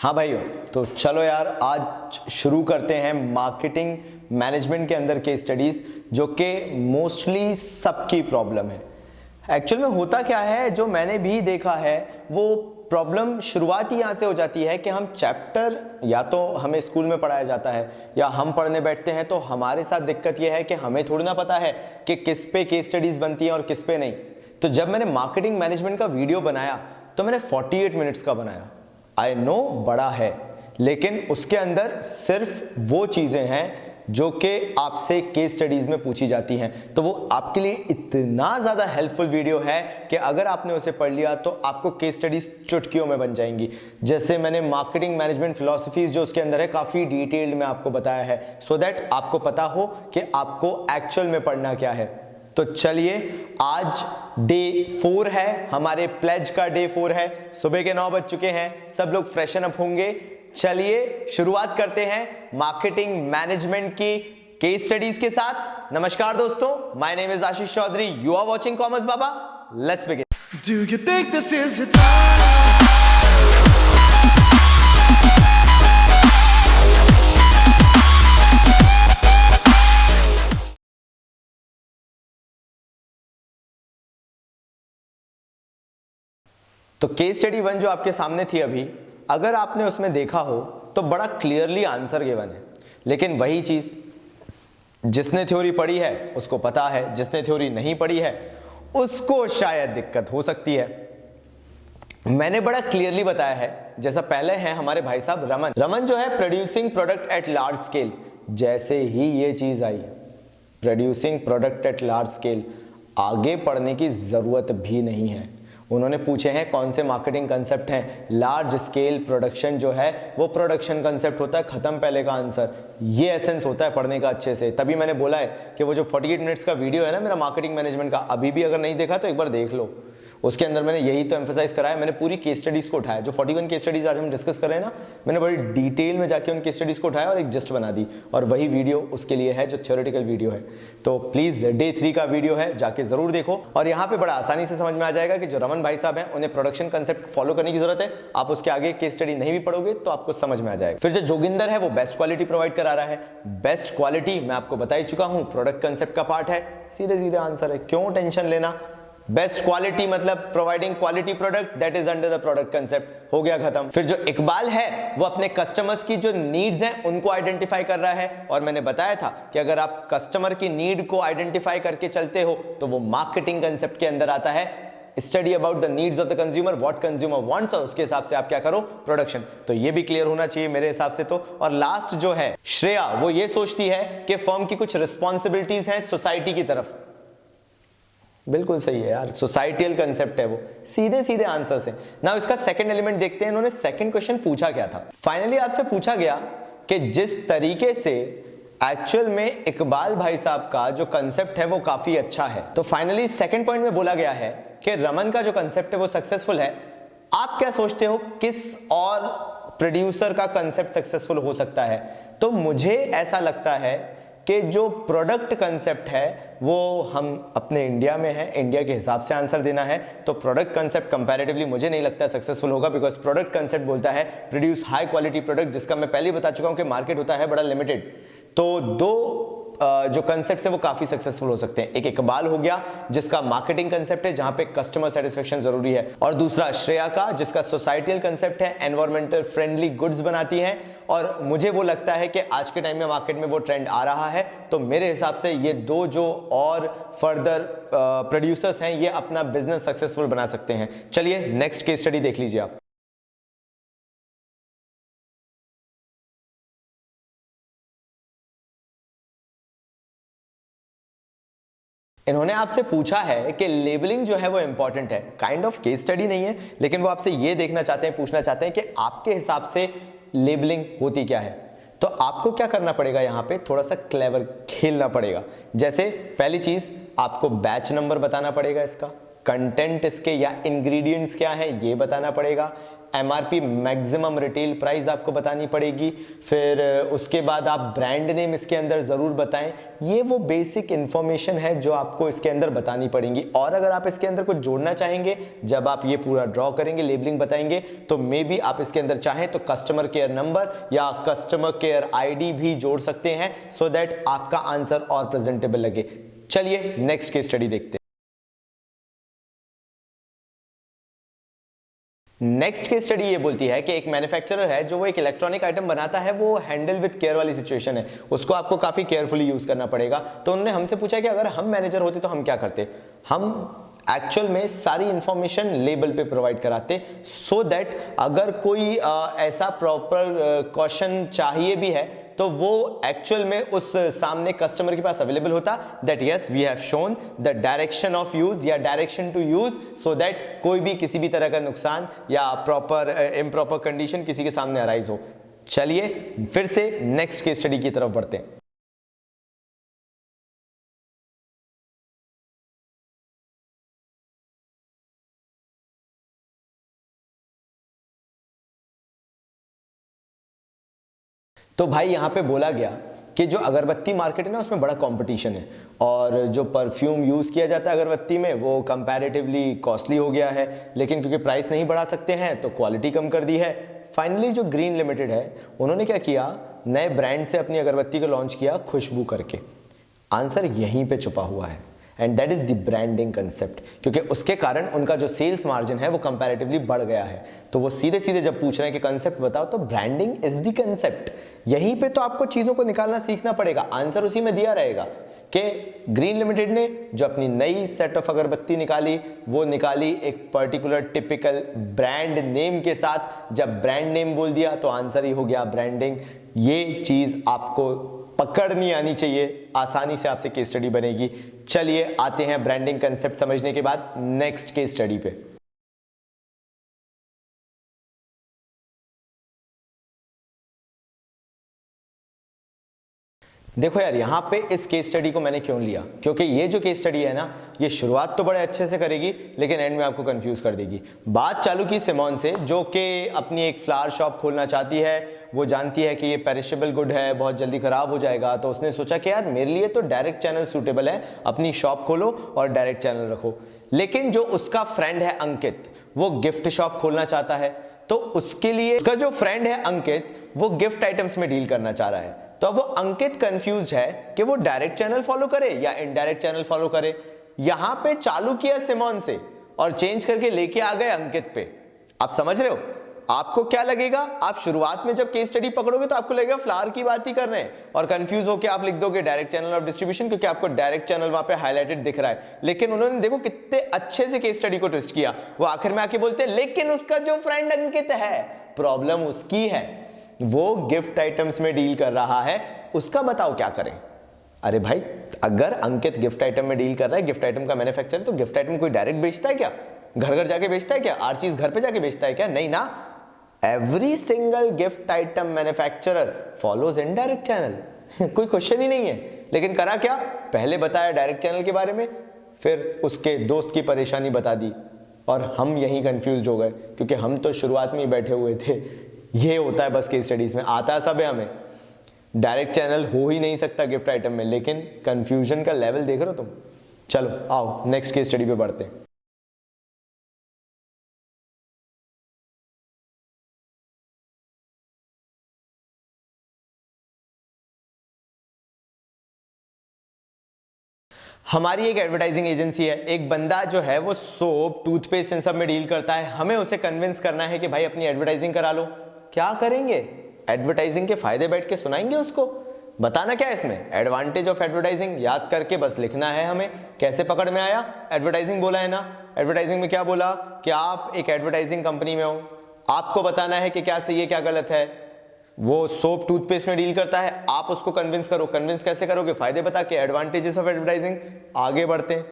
हाँ भाइयों, तो चलो यार आज शुरू करते हैं मार्केटिंग मैनेजमेंट के अंदर के स्टडीज जो कि मोस्टली सबकी प्रॉब्लम है। एक्चुअल में होता क्या है, जो मैंने भी देखा है वो प्रॉब्लम शुरुआत ही यहाँ से हो जाती है कि हम चैप्टर या तो हमें स्कूल में पढ़ाया जाता है या हम पढ़ने बैठते हैं, तो हमारे साथ दिक्कत यह है कि हमें थोड़ी ना पता है कि किस पे केस स्टडीज बनती हैं और किस पे नहीं। तो जब मैंने मार्केटिंग मैनेजमेंट का वीडियो बनाया तो मैंने 48 मिनट्स का बनाया। आई नो बड़ा है, लेकिन उसके अंदर सिर्फ वो चीजें हैं जो कि आपसे केस स्टडीज में पूछी जाती हैं। तो वो आपके लिए इतना ज्यादा हेल्पफुल वीडियो है कि अगर आपने उसे पढ़ लिया तो आपको केस स्टडीज चुटकियों में बन जाएंगी। जैसे मैंने मार्केटिंग मैनेजमेंट फिलॉसफीज जो उसके अंदर है काफी डिटेल्ड में आपको बताया है, सो दैट आपको पता हो कि आपको एक्चुअल में पढ़ना क्या है। तो चलिए, आज डे 4 है, हमारे प्लेज का डे 4 है। सुबह के 9 बज चुके हैं, सब लोग फ्रेशन अप होंगे। चलिए शुरुआत करते हैं मार्केटिंग मैनेजमेंट की केस स्टडीज के साथ। नमस्कार दोस्तों, माय नेम इज Ashish Chaudhary, you are watching commerce Baba. Let's begin. Do you think this is your time? तो केस स्टडी 1 जो आपके सामने थी अभी, अगर आपने उसमें देखा हो तो बड़ा क्लियरली आंसर गिवन है। लेकिन वही चीज जिसने थ्योरी पढ़ी है उसको पता है, जिसने थ्योरी नहीं पढ़ी है उसको शायद दिक्कत हो सकती है। मैंने बड़ा क्लियरली बताया है। जैसा पहले है हमारे भाई साहब रमन जो है producing product at large scale. जैसे ही ये चीज आई producing product at large scale, आगे पढ़ने की जरूरत भी नहीं है। उन्होंने पूछे हैं कौन से मार्केटिंग कंसेप्ट हैं। लार्ज स्केल प्रोडक्शन जो है वो प्रोडक्शन कंसेप्ट होता है, खत्म पहले का आंसर। ये एसेंस होता है पढ़ने का अच्छे से। तभी मैंने बोला है कि वो जो 48 मिनट्स का वीडियो है ना मेरा मार्केटिंग मैनेजमेंट का, अभी भी अगर नहीं देखा तो एक बार देख लो। उसके अंदर मैंने यही तो एम्फेसाइज करा है। मैंने पूरी केस स्टडीज को उठाया, जो 41 केस स्टडीज आज हम डिस्कस कर रहे हैं ना, मैंने बड़ी डिटेल में जाके उन केस स्टडीज को उठाया और एक जस्ट बना दी। और वही वीडियो उसके लिए है जो थ्योरेटिकल वीडियो है। तो प्लीज डे 3 का वीडियो है, जाके जरूर देखो। और यहाँ पे बड़ा आसानी से समझ में आ जाएगा कि जो रमन भाई साहब हैं उन्हें प्रोडक्शन कंसेप्ट फॉलो करने की जरूरत है। आप उसके आगे केस स्टडी नहीं भी पढ़ोगे तो आपको समझ में आ जाएगा। फिर जो जोगिंदर है वो बेस्ट क्वालिटी प्रोवाइड करा रहा है। बेस्ट क्वालिटी मैं आपको बता ही चुका हूं, प्रोडक्ट कंसेप्ट का पार्ट है। सीधे सीधे आंसर है, क्यों टेंशन लेना। बेस्ट क्वालिटी मतलब providing quality product that is under the product concept, हो गया खत्म। फिर जो इकबाल है वो अपने कस्टमर्स की जो नीड्स हैं उनको आइडेंटिफाई कर रहा है। और मैंने बताया था कि अगर आप कस्टमर की नीड को आइडेंटिफाई करके चलते हो तो वो मार्केटिंग कंसेप्ट के अंदर आता है। Study about the needs of the consumer, what consumer wants, और उसके हिसाब से आप क्या करो, प्रोडक्शन। तो ये भी क्लियर होना चाहिए मेरे हिसाब से तो। और लास्ट जो है श्रेया, वो ये सोचती है कि फर्म की कुछ रिस्पॉन्सिबिलिटीज हैं सोसाइटी की तरफ। बिल्कुल सही है यार, सोसाइटियल कंसेप्ट है वो। सीधे सीधे आंसर्स हैं ना। इसका सेकंड एलिमेंट देखते हैं। इन्होंने सेकंड क्वेश्चन पूछा क्या था। फाइनली आपसे पूछा गया कि जिस तरीके से एक्चुअल में इकबाल भाई साहब का जो कंसेप्ट है वो काफी अच्छा है, तो फाइनली सेकंड पॉइंट में बोला गया है कि रमन का जो कंसेप्ट है वो सक्सेसफुल है। आप क्या सोचते हो किस और प्रोड्यूसर का कंसेप्ट सक्सेसफुल हो सकता है? तो मुझे ऐसा लगता है कि जो प्रोडक्ट कंसेप्ट है वो हम अपने इंडिया में है, इंडिया के हिसाब से आंसर देना है। तो प्रोडक्ट कंसेप्ट कंपैरेटिवली मुझे नहीं लगता सक्सेसफुल होगा, बिकॉज प्रोडक्ट कंसेप्ट बोलता है प्रोड्यूस हाई क्वालिटी प्रोडक्ट, जिसका मैं पहले ही बता चुका हूं कि मार्केट होता है बड़ा लिमिटेड। तो दो जो कंसेप्ट है वो काफी सक्सेसफुल हो सकते हैं। एक इकबाल हो गया जिसका मार्केटिंग कंसेप्ट है जहां पे कस्टमर सेटिस्फेक्शन जरूरी है, और दूसरा श्रेया का जिसका सोसाइटल कंसेप्ट है, एनवायरमेंटल फ्रेंडली गुड्स बनाती हैं। और मुझे वो लगता है कि आज के टाइम में मार्केट में वो ट्रेंड आ रहा है। तो मेरे हिसाब से ये दो जो और फर्दर प्रोड्यूसर्स हैं ये अपना बिजनेस सक्सेसफुल बना सकते हैं। चलिए नेक्स्ट केस स्टडी देख लीजिए आप। इन्होंने आपसे पूछा है कि लेबलिंग जो है वो इंपॉर्टेंट है। काइंड ऑफ केस स्टडी नहीं है, लेकिन वो आपसे ये देखना चाहते हैं, पूछना चाहते हैं कि आपके हिसाब से लेबलिंग होती क्या है। तो आपको क्या करना पड़ेगा, यहाँ पे थोड़ा सा क्लेवर खेलना पड़ेगा। जैसे पहली चीज आपको बैच नंबर बताना पड़ेगा, इसका कंटेंट इसके या इंग्रेडिएंट्स क्या है ये बताना पड़ेगा। एमआरपी मैक्सिमम रिटेल प्राइस आपको बतानी पड़ेगी, फिर उसके बाद आप ब्रांड नेम इसके अंदर ज़रूर बताएं। ये वो बेसिक इन्फॉर्मेशन है जो आपको इसके अंदर बतानी पड़ेगी। और अगर आप इसके अंदर कुछ जोड़ना चाहेंगे, जब आप ये पूरा ड्रॉ करेंगे, लेबलिंग बताएंगे, तो मे बी आप इसके अंदर चाहें तो कस्टमर केयर नंबर या कस्टमर केयर आईडी भी जोड़ सकते हैं, सो दैट आपका आंसर और प्रेजेंटेबल लगे। चलिए नेक्स्ट केस स्टडी देखते हैं। नेक्स्ट केस स्टडी ये बोलती है कि एक मैन्युफैक्चरर है जो वो एक इलेक्ट्रॉनिक आइटम बनाता है, वो हैंडल विद केयर वाली सिचुएशन है, उसको आपको काफी केयरफुली यूज करना पड़ेगा। तो उन्होंने हमसे पूछा कि अगर हम मैनेजर होते तो हम क्या करते। हम एक्चुअल में सारी इंफॉर्मेशन लेबल पे प्रोवाइड कराते, सो दैट अगर कोई ऐसा प्रॉपर क्वेश्चन चाहिए भी है तो वो एक्चुअल में उस सामने कस्टमर के पास अवेलेबल होता, that yes we have shown the direction of use या direction to use, so that कोई भी किसी भी तरह का नुकसान या प्रॉपर इम्प्रॉपर कंडीशन किसी के सामने अराइज हो। चलिए फिर से नेक्स्ट केस स्टडी की तरफ बढ़ते हैं। तो भाई यहां पे बोला गया कि जो अगरबत्ती मार्केट है ना, उसमें बड़ा कंपटीशन है, और जो परफ्यूम यूज किया जाता है अगरबत्ती में वो कंपैरेटिवली कॉस्टली हो गया है, लेकिन क्योंकि प्राइस नहीं बढ़ा सकते हैं तो क्वालिटी कम कर दी है। फाइनली जो ग्रीन लिमिटेड है उन्होंने क्या किया, नए ब्रांड से अपनी अगरबत्ती को लॉन्च किया, खुशबू करके। आंसर यहीं पे छुपा हुआ है, and that is the branding concept, क्योंकि उसके कारण उनका जो सेल्स मार्जिन है वो कंपैरेटिवली बढ़ गया है। तो वो सीधे सीधे जब पूछ रहे हैं कि कंसेप्ट बताओ, तो ब्रांडिंग इज द कंसेप्ट। यहीं पे तो आपको चीजों को निकालना सीखना पड़ेगा, आंसर उसी में दिया रहेगा कि ग्रीन लिमिटेड ने जो अपनी नई सेट ऑफ अगरबत्ती निकाली, वो निकाली एक पर्टिकुलर टिपिकल ब्रांड नेम के साथ। जब ब्रांड नेम बोल दिया तो आंसर ही हो गया ब्रांडिंग। ये चीज आपको पकड़नी आनी चाहिए, आसानी से आपसे केस स्टडी बनेगी। चलिए आते हैं ब्रांडिंग कंसेप्ट समझने के बाद नेक्स्ट केस स्टडी पे। देखो यार, यहां पे इस केस स्टडी को मैंने क्यों लिया, क्योंकि ये जो केस स्टडी है ना, ये शुरुआत तो बड़े अच्छे से करेगी लेकिन एंड में आपको कंफ्यूज कर देगी। बात चालू की सिमोन से, जो कि अपनी एक फ्लावर शॉप खोलना चाहती है। वो जानती है कि ये पेरिशेबल गुड है, बहुत जल्दी खराब हो जाएगा, तो उसने सोचा कि यार मेरे लिए तो डायरेक्ट चैनल सूटेबल है, अपनी शॉप खोलो और डायरेक्ट चैनल रखो। लेकिन जो उसका फ्रेंड है अंकित, वो गिफ्ट शॉप खोलना चाहता है, तो उसके लिए उसका जो फ्रेंड है अंकित, वो गिफ्ट आइटम्स में डील करना चाह रहा है। तो अब वो अंकित कंफ्यूज है कि वो डायरेक्ट चैनल फॉलो करे या इनडायरेक्ट चैनल फॉलो करे। यहां पे चालू किया सिमोन से और चेंज करके लेके आ गए अंकित पे। आप समझ रहे हो? आपको क्या लगेगा, आप शुरुआत में जब केस स्टडी पकड़ोगे तो आपको लगेगा फ्लावर की बात ही कर रहे हैं, और कंफ्यूज होकर आप लिख दोगे डायरेक्ट चैनल ऑफ डिस्ट्रीब्यूशन, क्योंकि आपको डायरेक्ट चैनल वहां पे हाईलाइटेड दिख रहा है। लेकिन उन्होंने देखो कितने अच्छे से केस स्टडी को ट्विस्ट किया। वो आखिर में आके बोलते हैं लेकिन उसका जो फ्रेंड अंकित है, प्रॉब्लम उसकी है, वो गिफ्ट आइटम्स में डील कर रहा है, उसका बताओ क्या करें। अरे भाई, अगर अंकित गिफ्ट आइटम में डील कर रहा है, गिफ्ट आइटम का मैन्युफैक्चरर, तो गिफ्ट आइटम कोई डायरेक्ट बेचता है क्या? घर घर जाके बेचता है क्या? हर चीज घर पे जाके बेचता है क्या? नहीं ना। Every single gift item manufacturer follows indirect channel. कोई क्वेश्चन ही नहीं है। लेकिन करा क्या, पहले बताया डायरेक्ट चैनल के बारे में, फिर उसके दोस्त की परेशानी बता दी, और हम यहीं कंफ्यूज हो गए, क्योंकि हम तो शुरुआत में ही बैठे हुए थे। ये होता है बस केस स्टडीज में, आता है सब है हमें। डायरेक्ट चैनल हो ही नहीं सकता गिफ्ट आइटम में, लेकिन कंफ्यूजन का लेवल देख रहे हो तुम। चलो आओ नेक्स्ट केस स्टडी पे बढ़ते हैं। हमारी एक एडवर्टाइजिंग एजेंसी है, एक बंदा जो है वो सोप, टूथपेस्ट इन सब में डील करता है। हमें उसे कन्विंस करना है कि भाई अपनी एडवर्टाइजिंग करा लो। क्या करेंगे? एडवर्टाइजिंग के फायदे बैठ के सुनाएंगे उसको। बताना क्या है इसमें, एडवांटेज ऑफ एडवर्टाइजिंग याद करके बस लिखना है हमें। कैसे पकड़ में आया? एडवर्टाइजिंग बोला है ना, एडवर्टाइजिंग में क्या बोला कि आप एक एडवर्टाइजिंग कंपनी में हो, आपको बताना है कि क्या सही है क्या गलत है। वो सोप टूथपेस्ट में डील करता है, आप उसको कन्विंस करो। कन्विंस कैसे करोगे? फायदे बता के, एडवांटेजेस ऑफ एडवर्टाइजिंग। आगे बढ़ते हैं।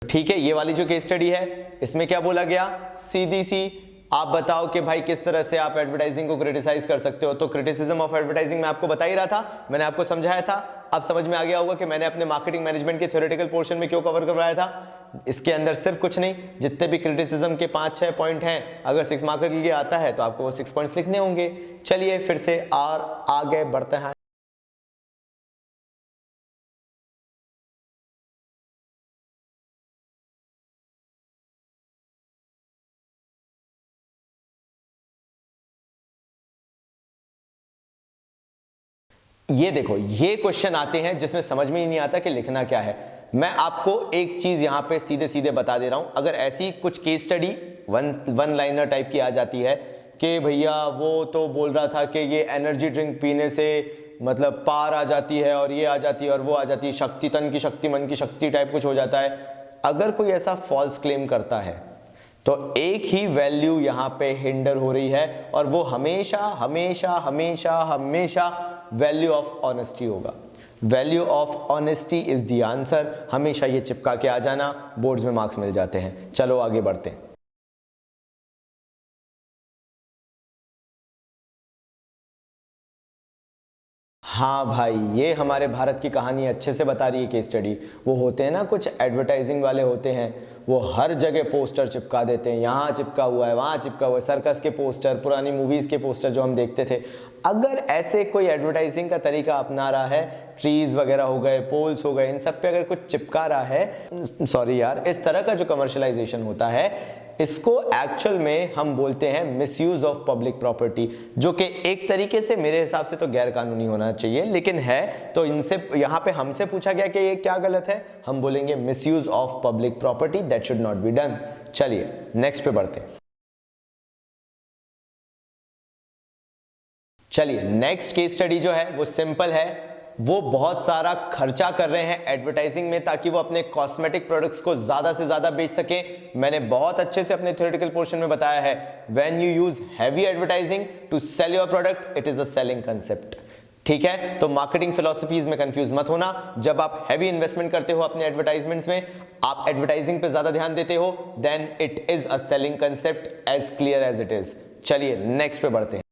ठीक है, ये वाली जो केस स्टडी है इसमें क्या बोला गया, सीधी सी आप बताओ कि भाई किस तरह से आप एडवर्टाइजिंग को क्रिटिसाइज कर सकते हो। तो क्रिटिसिज्म ऑफ एडवर्टाइजिंग मैं आपको बता ही रहा था, मैंने आपको समझाया था। अब समझ में आ गया होगा कि मैंने अपने मार्केटिंग मैनेजमेंट के थ्योरेटिकल पोर्शन में क्यों कवर करवाया था। इसके अंदर सिर्फ कुछ नहीं, जितने भी क्रिटिसिज्म के 5-6 पॉइंट हैं, अगर 6 मार्कर के लिए आता है तो आपको वो 6 पॉइंट्स लिखने होंगे। चलिए फिर से और आगे बढ़ते हैं। ये देखो, ये क्वेश्चन आते हैं जिसमें समझ में ही नहीं आता कि लिखना क्या है। मैं आपको एक चीज यहां पे सीधे सीधे बता दे रहा हूं। अगर ऐसी कुछ case study one liner type की आ जाती है कि भैया वो तो बोल रहा था कि ये एनर्जी ड्रिंक पीने से मतलब पार आ जाती है और ये आ जाती है और वो आ जाती है, शक्ति तन की शक्ति मन की शक्ति टाइप कुछ हो जाता है। अगर कोई ऐसा फॉल्स क्लेम करता है तो एक ही वैल्यू यहां पे हिंडर हो रही है, और वो हमेशा हमेशा हमेशा हमेशा वैल्यू ऑफ ऑनेस्टी होगा। Value of honesty is the answer. हमेशा ये चिपका के आ जाना, बोर्ड्स में मार्क्स मिल जाते हैं। चलो आगे बढ़ते हैं। हाँ भाई, ये हमारे भारत की कहानी अच्छे से बता रही है केस स्टडी। वो होते हैं ना कुछ एडवर्टाइजिंग वाले होते हैं, वो हर जगह पोस्टर चिपका देते हैं, यहाँ चिपका हुआ है वहाँ चिपका हुआ है, सर्कस के पोस्टर, पुरानी मूवीज के पोस्टर जो हम देखते थे। अगर ऐसे कोई एडवर्टाइजिंग का तरीका अपना रहा है, ट्रीज वगैरह हो गए, पोल्स हो गए, इन सब पे अगर कुछ चिपका रहा है, सॉरी यार, इस तरह का जो कमर्शलाइजेशन होता है, इसको एक्चुअल में हम बोलते हैं मिसयूज ऑफ पब्लिक प्रॉपर्टी, जो कि एक तरीके से मेरे हिसाब से तो गैर कानूनी होना चाहिए, लेकिन है। तो इनसे यहाँ पे हमसे पूछा गया कि ये क्या गलत है, हम बोलेंगे misuse of public property, that should not be done. चलिए नेक्स्ट पे बढ़ते हैं। चलिए नेक्स्ट केस स्टडी जो है वो सिंपल है। वो बहुत सारा खर्चा कर रहे हैं एडवर्टाइजिंग में ताकि वो अपने कॉस्मेटिक प्रोडक्ट्स को ज्यादा से ज्यादा बेच सके। मैंने बहुत अच्छे से अपने थ्योरेटिकल पोर्शन में बताया है, when you use heavy advertising to sell your product, it is a selling concept. ठीक है, तो मार्केटिंग फिलॉसफीज में कंफ्यूज मत होना। जब आप हैवी इन्वेस्टमेंट करते हो अपने एडवर्टाइजमेंट्स में, आप एडवर्टाइजिंग पे ज्यादा ध्यान देते हो, then it is a selling concept, as clear as it is. चलिए नेक्स्ट पे बढ़ते हैं।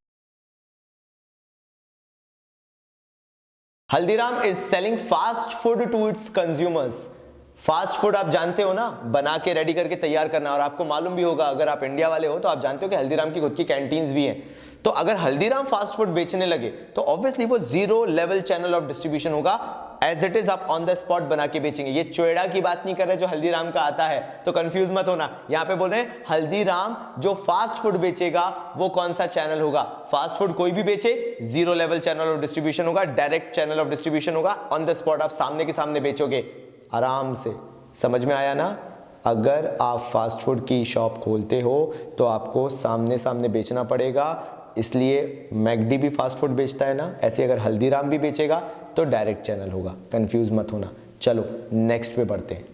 Haldiram is selling fast food to its consumers. Fast food आप जानते हो ना, बना के रेडी करके तैयार करना। और आपको मालूम भी होगा, अगर आप इंडिया वाले हो तो आप जानते हो कि हल्दीराम की खुद की कैंटीन्स भी हैं। तो अगर हल्दीराम फास्ट फूड बेचने लगे तो ऑब्वियसली वो 0 लेवल चैनल ऑफ डिस्ट्रीब्यूशन होगा, एज इट इज आप ऑन द स्पॉट बना के बेचेंगे। ये चोएडा की बात नहीं कर रहे जो हल्दीराम का आता है, तो कंफ्यूज मत होना। यहां पे बोल रहे हैं हल्दीराम जो फास्ट फूड बेचेगा वो कौन सा चैनल होगा। फास्ट फूड कोई भी बेचे, 0 लेवल चैनल ऑफ डिस्ट्रीब्यूशन होगा, डायरेक्ट चैनल ऑफ डिस्ट्रीब्यूशन होगा, ऑन द स्पॉट आप सामने के सामने बेचोगे आराम से। समझ में आया ना? अगर आप फास्ट फूड की शॉप खोलते हो तो आपको सामने सामने बेचना पड़ेगा, इसलिए मैकडी भी फास्ट फूड बेचता है ना, ऐसे अगर हल्दीराम भी बेचेगा तो डायरेक्ट चैनल होगा। कंफ्यूज मत होना। चलो नेक्स्ट पे बढ़ते हैं।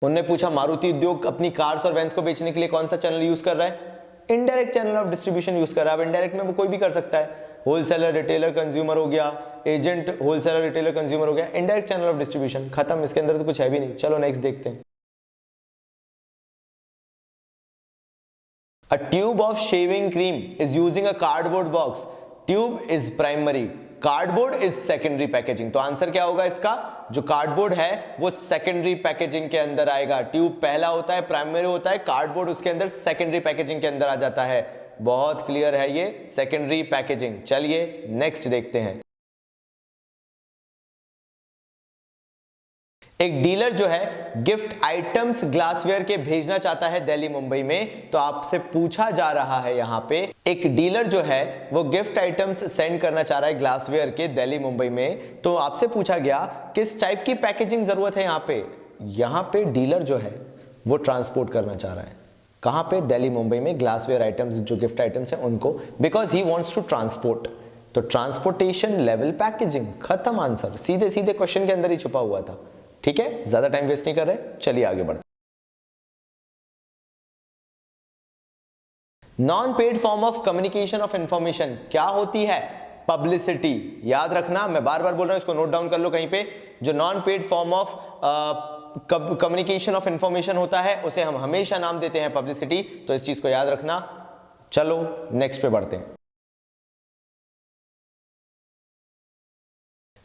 उन्होंने पूछा मारुति उद्योग अपनी कार्स और वैन्स को बेचने के लिए कौन सा चैनल यूज कर रहा है। Indirect channel of distribution use कर रहा है। अब इनडायरेक्ट में वो कोई भी कर सकता है, होलसेलर, रिटेलर, कंज्यूमर हो गया, एजेंट, होलसेलर, रिटेलर, कंज्यूमर हो गया, इनडायरेक्ट चैनल ऑफ डिस्ट्रीब्यूशन, खत्म। इसके अंदर तो कुछ है भी नहीं। चलो नेक्स्ट देखते हैं। A tube of shaving cream is using a cardboard box. Tube is primary, cardboard is secondary packaging. तो आंसर क्या होगा इसका? जो कार्डबोर्ड है वो सेकेंडरी पैकेजिंग के अंदर आएगा। ट्यूब पहला होता है, प्राइमरी होता है, कार्डबोर्ड उसके अंदर सेकेंडरी पैकेजिंग के अंदर आ जाता है। बहुत क्लियर है ये, सेकेंडरी पैकेजिंग। चलिए नेक्स्ट देखते हैं। एक डीलर जो है गिफ्ट आइटम्स ग्लासवेयर के भेजना चाहता है दिल्ली मुंबई में। तो आपसे पूछा जा रहा है यहां पे, एक डीलर जो है वो गिफ्ट आइटम्स सेंड करना चाह रहा है ग्लासवेयर के दिल्ली मुंबई में। तो आपसे पूछा गया किस टाइप की पैकेजिंग जरूरत है। यहां पे डीलर जो है वो ट्रांसपोर्ट करना चाह रहा है, कहां पे? दिल्ली मुंबई में ग्लासवेयर आइटम्स जो गिफ्ट आइटम्स है उनको, because he wants to transport. तो ट्रांसपोर्टेशन लेवल पैकेजिंग, खत्म आंसर। सीधे सीधे क्वेश्चन के अंदर ही छुपा हुआ था। ठीक है, ज्यादा टाइम वेस्ट नहीं कर रहे, चलिए आगे बढ़ते। Non paid form of communication of information क्या होती है? पब्लिसिटी। याद रखना, मैं बार बार बोल रहा हूं, इसको नोट डाउन कर लो कहीं पे। जो non paid form of communication of information होता है उसे हम हमेशा नाम देते हैं पब्लिसिटी। तो इस चीज को याद रखना। चलो नेक्स्ट पे बढ़ते हैं।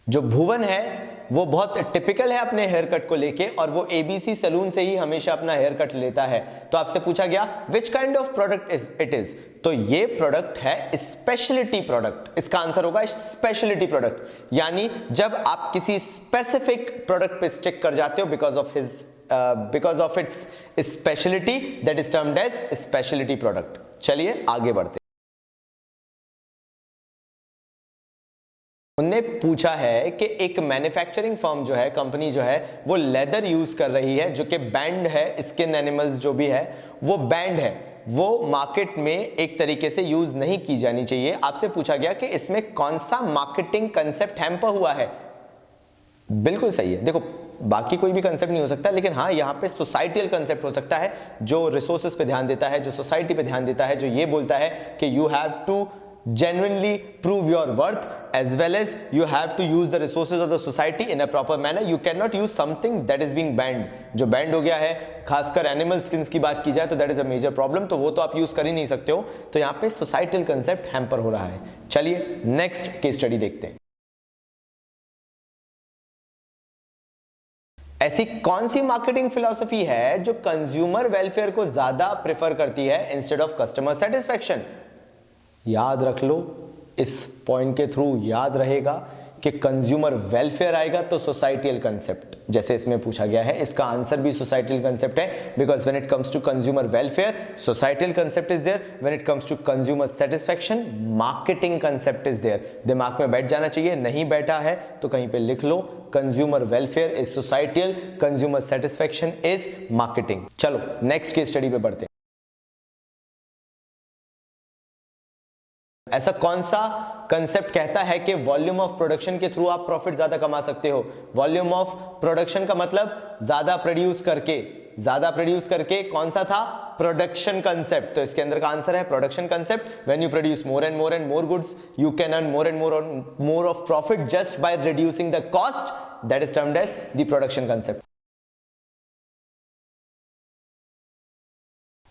जो भुवन है वो बहुत टिपिकल है अपने हेयर कट को लेके, और वो एबीसी सैलून से ही हमेशा अपना हेयर कट लेता है। तो आपसे पूछा गया which kind of product it is, तो ये प्रोडक्ट है स्पेशलिटी प्रोडक्ट। इसका आंसर होगा स्पेशलिटी प्रोडक्ट, यानी जब आप किसी स्पेसिफिक प्रोडक्ट पे स्टिक कर जाते हो because of its speciality, that is termed as speciality product. चलिए आगे बढ़ते हैं। उनने पूछा है कि एक मैन्युफैक्चरिंग फर्म जो है, कंपनी जो है, वो लेदर यूज कर रही है जो कि बैंड है, स्किन एनिमल्स जो भी है वो बैंड है, वो मार्केट में एक तरीके से यूज नहीं की जानी चाहिए। आपसे पूछा गया कि इसमें कौन सा मार्केटिंग कंसेप्ट हैम्पर हुआ है। बिल्कुल सही है। देखो बाकी कोई भी कंसेप्ट नहीं हो सकता, लेकिन हाँ यहाँ पे सोसाइटियल कंसेप्ट हो सकता है जो रिसोर्सेज पे ध्यान देता है, जो सोसाइटी पे ध्यान देता है, जो ये बोलता है कि you have to genuinely prove your worth as well as you have to use the resources of the society in a proper manner. You cannot use something that is being banned. जो band हो गया है, खासकर animal skins की बात की जाए तो that is a major problem, तो वो तो आप यूज कर ही नहीं सकते हो। तो यहाँ पे सोसाइटल कंसेप्ट हैम्पर हो रहा है। चलिए नेक्स्ट केस स्टडी देखते हैं। ऐसी कौन सी मार्केटिंग फिलॉसफी है जो कंज्यूमर वेलफेयर को ज्यादा प्रेफर करती है इंस्टेड ऑफ कस्टमर सेटिस्फैक्शन? याद रख लो, इस पॉइंट के थ्रू याद रहेगा कि कंज्यूमर वेलफेयर आएगा तो सोसाइटियल कंसेप्ट, जैसे इसमें पूछा गया है, इसका आंसर भी सोसाइटियल कंसेप्ट है। Because when it comes to consumer welfare societal concept is there, when it comes to consumer satisfaction marketing concept is there. दिमाग में बैठ जाना चाहिए, नहीं बैठा है तो कहीं पे लिख लो, consumer welfare is societal, consumer satisfaction is marketing. चलो नेक्स्ट केस स्टडी पे बढ़ते हैं। ऐसा कौन सा कंसेप्ट कहता है कि वॉल्यूम ऑफ प्रोडक्शन के थ्रू आप प्रॉफिट ज्यादा कमा सकते हो? वॉल्यूम ऑफ प्रोडक्शन का मतलब ज्यादा प्रोड्यूस करके कौन सा था? Production concept. तो इसके अंदर का आंसर है production concept. When you produce more and more goods you can earn more and more of profit just by reducing the cost, that is termed as the production concept.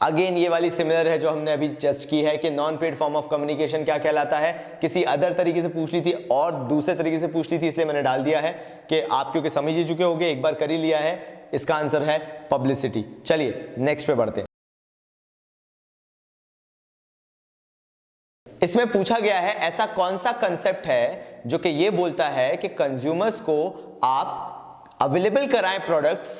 Again ये वाली similar है जो हमने अभी just की है कि non paid form of communication क्या कहलाता है। किसी अदर तरीके से पूछ ली थी और दूसरे तरीके से पूछ ली थी, इसलिए मैंने डाल दिया है कि आप क्योंकि समझ ही चुके होंगे, एक बार कर ही लिया है। इसका आंसर है पब्लिसिटी। चलिए नेक्स्ट पे बढ़ते हैं। इसमें पूछा गया है ऐसा कौन सा कंसेप्ट है जो कि ये बोलता है कि कंज्यूमर्स को आप अवेलेबल कराएं प्रोडक्ट्स,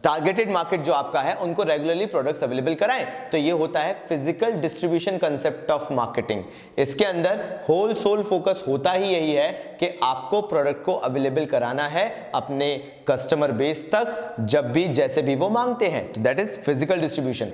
टारगेटेड मार्केट जो आपका है उनको रेगुलरली प्रोडक्ट्स अवेलेबल कराएं। तो ये होता है physical distribution concept of marketing. इसके अंदर होल सोल फोकस होता ही यही है कि आपको प्रोडक्ट को अवेलेबल कराना है अपने कस्टमर बेस तक, जब भी जैसे भी वो मांगते हैं। तो that is physical distribution.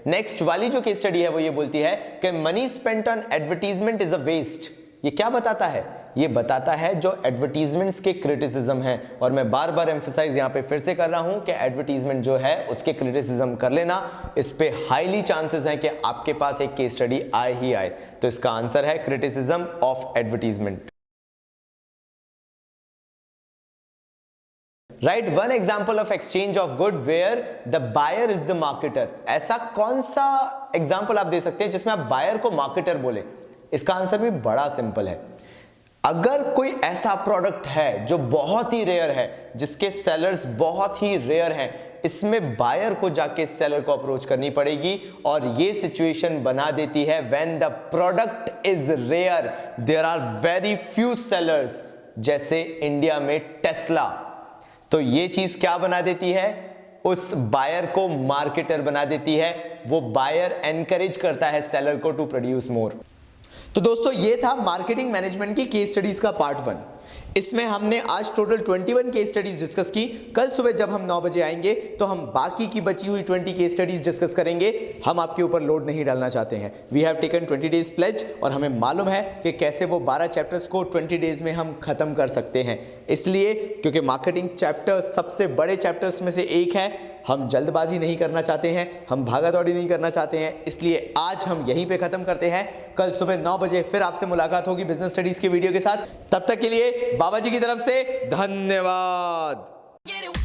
Next वाली जो केस स्टडी है वो ये बोलती है कि money spent on advertisement is a waste. ये क्या बताता है? ये बताता है जो एडवर्टीजमेंट्स के क्रिटिसिज्म है, और मैं बार बार एम्फसाइज यहां पे फिर से कर रहा हूं कि एडवर्टीजमेंट जो है उसके क्रिटिसिज्म कर लेना, इस पे हाईली चांसेस हैं कि आपके पास एक केस स्टडी आए ही आए। तो इसका आंसर है criticism of advertisement. Write one example of exchange of good where the buyer is the marketer. ऐसा कौन सा एग्जाम्पल आप दे सकते हैं जिसमें आप बायर को मार्केटर बोले? इसका आंसर भी बड़ा सिंपल है। अगर कोई ऐसा प्रोडक्ट है जो बहुत ही रेयर है, जिसके सेलर्स बहुत ही रेयर हैं, इसमें बायर को जाके सेलर को अप्रोच करनी पड़ेगी, और ये सिचुएशन बना देती है when the product is rare, there are very few sellers, जैसे इंडिया में टेस्ला। तो ये चीज क्या बना देती है? उस बायर को मार्केटर बना देती है। वो बायर एनकरेज करता है सेलर को टू प्रोड्यूस मोर। तो दोस्तों ये था मार्केटिंग मैनेजमेंट की केस स्टडीज का पार्ट 1। इसमें हमने आज टोटल 21 केस स्टडीज डिस्कस की। कल सुबह जब हम 9 बजे आएंगे तो हम बाकी की बची हुई 20 केस स्टडीज डिस्कस करेंगे। हम आपके ऊपर लोड नहीं डालना चाहते हैं। We have taken 20 days pledge, और हमें मालूम है कि कैसे वो 12 चैप्टर्स को 20 डेज में हम खत्म कर सकते हैं। इसलिए क्योंकि मार्केटिंग चैप्टर सबसे बड़े चैप्टर्स में से एक है, हम जल्दबाजी नहीं करना चाहते हैं, हम भागा दौड़ी नहीं करना चाहते हैं, इसलिए आज हम यहीं पे खत्म करते हैं। कल सुबह 9 बजे फिर आपसे मुलाकात होगी बिजनेस स्टडीज की वीडियो के साथ। तब तक के लिए बाबा जी की तरफ से धन्यवाद। Get it